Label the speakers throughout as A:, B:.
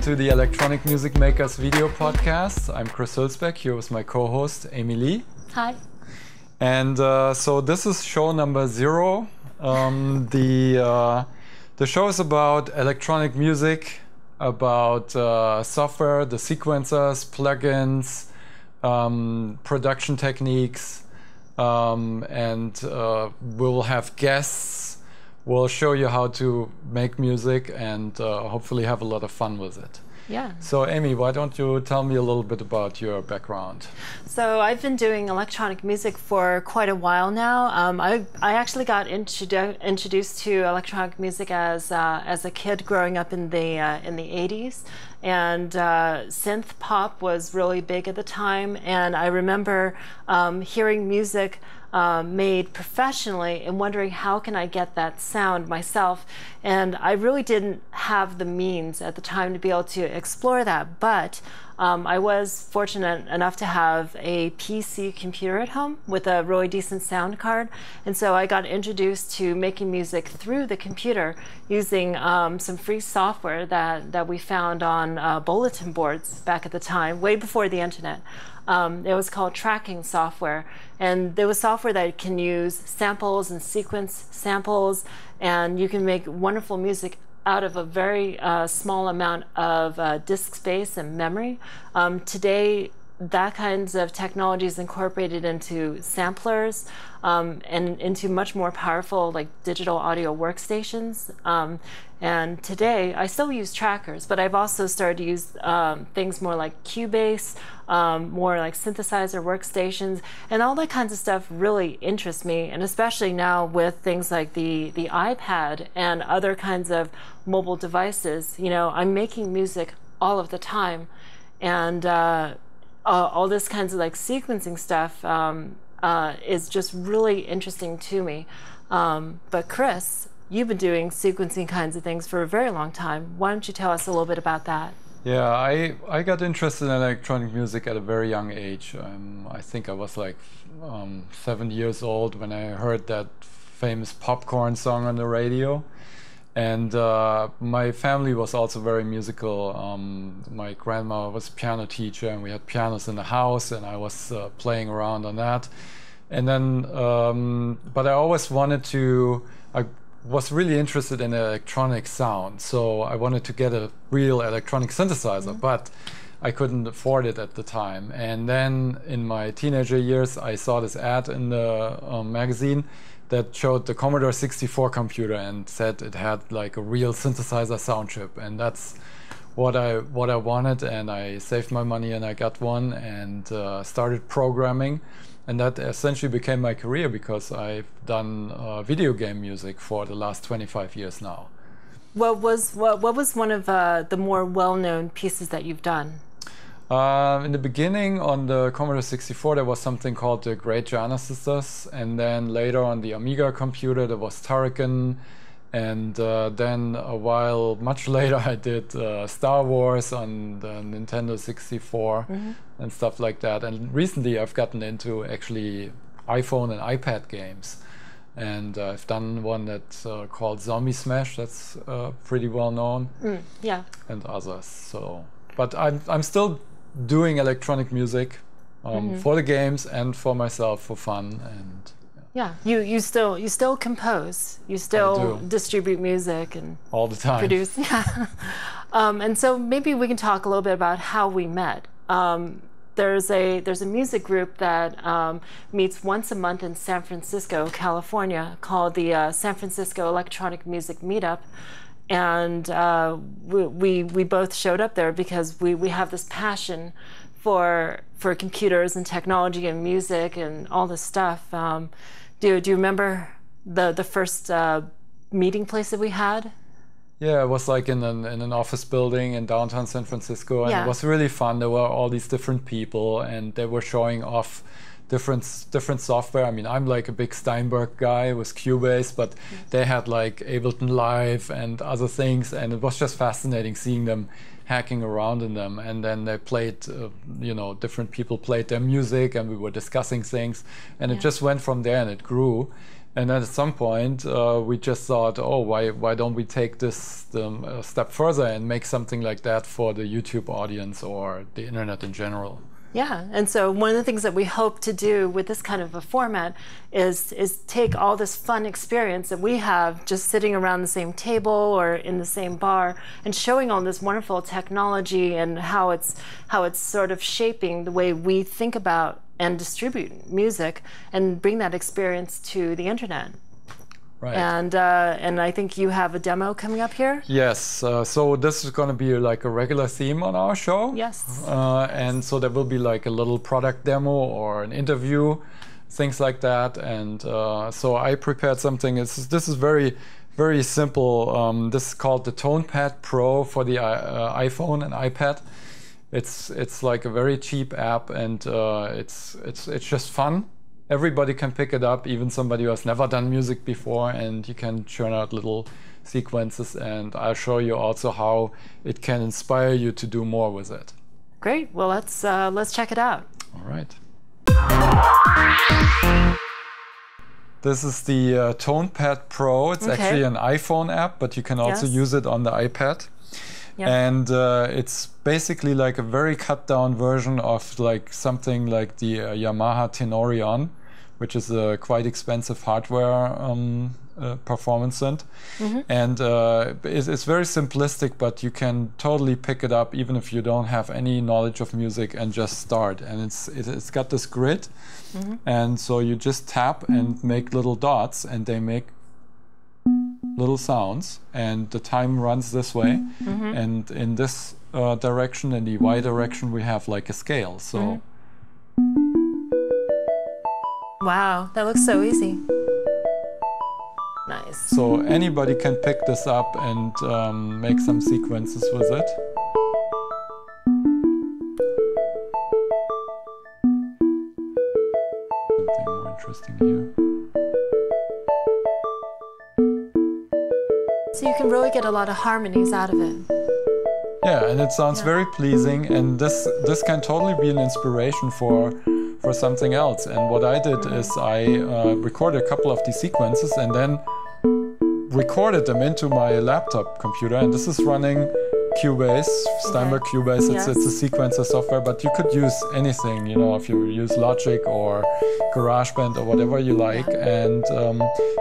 A: to the Electronic Music Makers video podcast. I'm Chris Huelsbeck, here with my co-host, Amy Lee.
B: Hi.
A: And so this is show number 0. The show is about electronic music, about software, the sequencers, plugins, production techniques, and we'll have guests. We'll show you how to make music and hopefully have a lot of fun with it.
B: Yeah.
A: So Amy, why don't you tell me a little bit about your background?
B: So I've been doing electronic music for quite a while now. I actually got introduced to electronic music as a kid growing up in the 80s, and synth pop was really big at the time. And I remember hearing music made professionally and wondering how can I get that sound myself. And I really didn't have the means at the time to be able to explore that, but I was fortunate enough to have a PC computer at home with a really decent sound card, and so I got introduced to making music through the computer using some free software that we found on bulletin boards back at the time, way before the internet. It was called tracking software, and there was software that can use samples and sequence samples, and you can make wonderful music out of a very small amount of disk space and memory. Today, that kinds of technology is incorporated into samplers and into much more powerful like digital audio workstations. And today, I still use trackers, but I've also started to use things more like Cubase, more like synthesizer workstations, and all that kinds of stuff really interests me. And especially now with things like the iPad and other kinds of mobile devices, you know, I'm making music all of the time, and all this kinds of like sequencing stuff is just really interesting to me. But Chris, you've been doing sequencing kinds of things for a very long time. Why don't you tell us a little bit about that?
A: Yeah, I got interested in electronic music at a very young age. I think I was like 7 years old when I heard that famous Popcorn song on the radio. And my family was also very musical. My grandma was a piano teacher, and we had pianos in the house, and I was playing around on that. And then, but I always wanted to, I was really interested in electronic sound, so I wanted to get a real electronic synthesizer, but I couldn't afford it at the time. And then in my teenager years, I saw this ad in the magazine that showed the Commodore 64 computer and said it had like a real synthesizer sound chip, and that's what I wanted. And I saved my money and I got one and started programming, and that essentially became my career because I've done video game music for the last 25 years now.
B: What was one of the more well-known pieces that you've done?
A: In the beginning, on the Commodore 64, there was something called the Great Giana Sisters, and then later on the Amiga computer, there was Turrican, and then a while, much later, I did Star Wars on the Nintendo 64 and stuff like that. And recently, I've gotten into actually iPhone and iPad games, and I've done one that's called Zombie Smash. That's pretty well known.
B: Yeah.
A: And others. So, but I'm still doing electronic music for the games and for myself for fun. And
B: yeah, you still compose, you still distribute music and
A: all the time
B: produce. Yeah. And so maybe we can talk a little bit about how we met. There's a music group that meets once a month in San Francisco, California, called the San Francisco Electronic Music Meetup. And we both showed up there because we have this passion for computers and technology and music and all this stuff. Do you remember the first meeting place that we had?
A: Yeah, it was like in an office building in downtown San Francisco, and it was really fun. There were all these different people, and they were showing off different software. I mean, I'm like a big Steinberg guy with Cubase, but they had like Ableton Live and other things, and it was just fascinating seeing them hacking around in them. And then they played, you know, different people played their music, and we were discussing things, and it just went from there, and it grew. And then at some point, we just thought, oh, why don't we take this a step further and make something like that for the YouTube audience or the internet in general?
B: Yeah, and so one of the things that we hope to do with this kind of a format is take all this fun experience that we have just sitting around the same table or in the same bar and showing all this wonderful technology and how it's sort of shaping the way we think about and distribute music and bring that experience to the internet.
A: Right.
B: And I think you have a demo coming up here?
A: Yes, so this is going to be like a regular theme on our show.
B: Yes.
A: And so there will be like a little product demo or an interview, things like that. And so I prepared something. This is very, very simple. This is called the TonePad Pro for the iPhone and iPad. It's like a very cheap app, and it's just fun. Everybody can pick it up, even somebody who has never done music before, and you can churn out little sequences, and I'll show you also how it can inspire you to do more with it.
B: Great. Well, let's check it out.
A: All right. This is the TonePad Pro. It's actually an iPhone app, but you can also use it on the iPad. Yep. And it's basically like a very cut down version of like something like the Yamaha Tenorion, which is a quite expensive hardware performance synth. And it's very simplistic, but you can totally pick it up even if you don't have any knowledge of music and just start. And it's got this grid, and so you just tap and make little dots, and they make little sounds, and the time runs this way. And in this direction, in the Y direction, we have like a scale. So
B: wow, that looks so easy. Nice.
A: So anybody can pick this up and make some sequences with it. Something more interesting here.
B: So you can really get a lot of harmonies out of it.
A: Yeah, and it sounds very pleasing, and this can totally be an inspiration for something else. And what I did is I recorded a couple of these sequences and then recorded them into my laptop computer, and this is running Cubase, Steinberg Cubase. It's a sequencer software, but you could use anything, you know, if you use Logic or GarageBand or whatever you like, and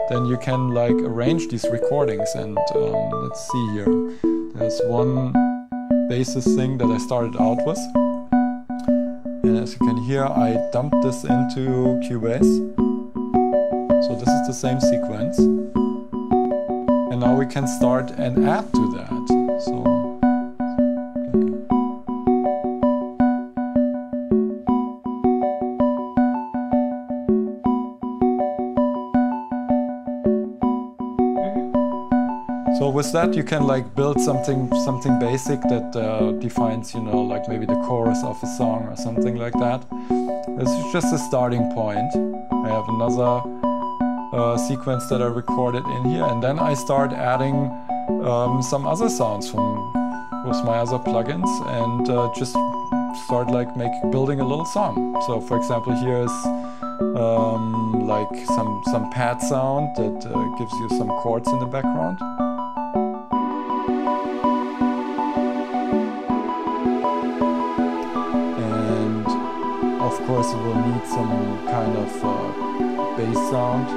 A: then you can like arrange these recordings. And let's see here. There's one basis thing that I started out with, and as you can hear, I dumped this into Cubase. So this is the same sequence, and now we can start and add to that. So with that, you can like build something basic that defines, you know, like maybe the chorus of a song or something like that. This is just a starting point. I have another sequence that I recorded in here, and then I start adding some other sounds with my other plugins, and just start like building a little song. So for example, here is like some pad sound that gives you some chords in the background. Of course, it will need some kind of bass sound.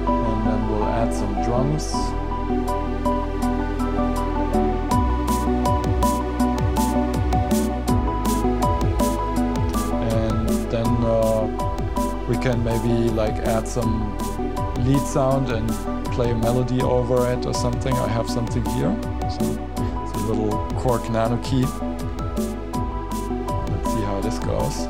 A: And then we'll add some drums. And then we can maybe like add some lead sound and play a melody over it or something. I have something here. So it's a little Korg nano key. Let's see how this goes.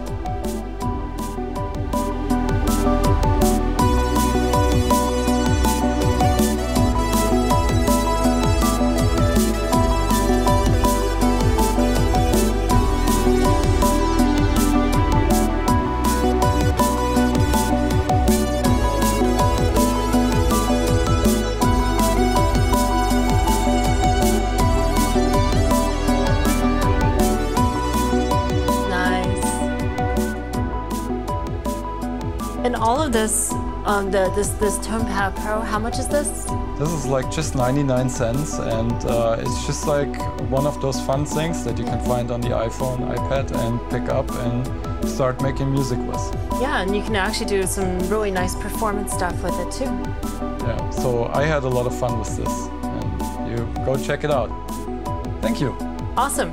B: this this TonePad Pro. How much is this?
A: This is like just 99 cents, and it's just like one of those fun things that you can find on the iPhone, iPad, and pick up and start making music with.
B: Yeah, and you can actually do some really nice performance stuff with it too.
A: Yeah, so I had a lot of fun with this, and you go check it out. Thank you.
B: Awesome.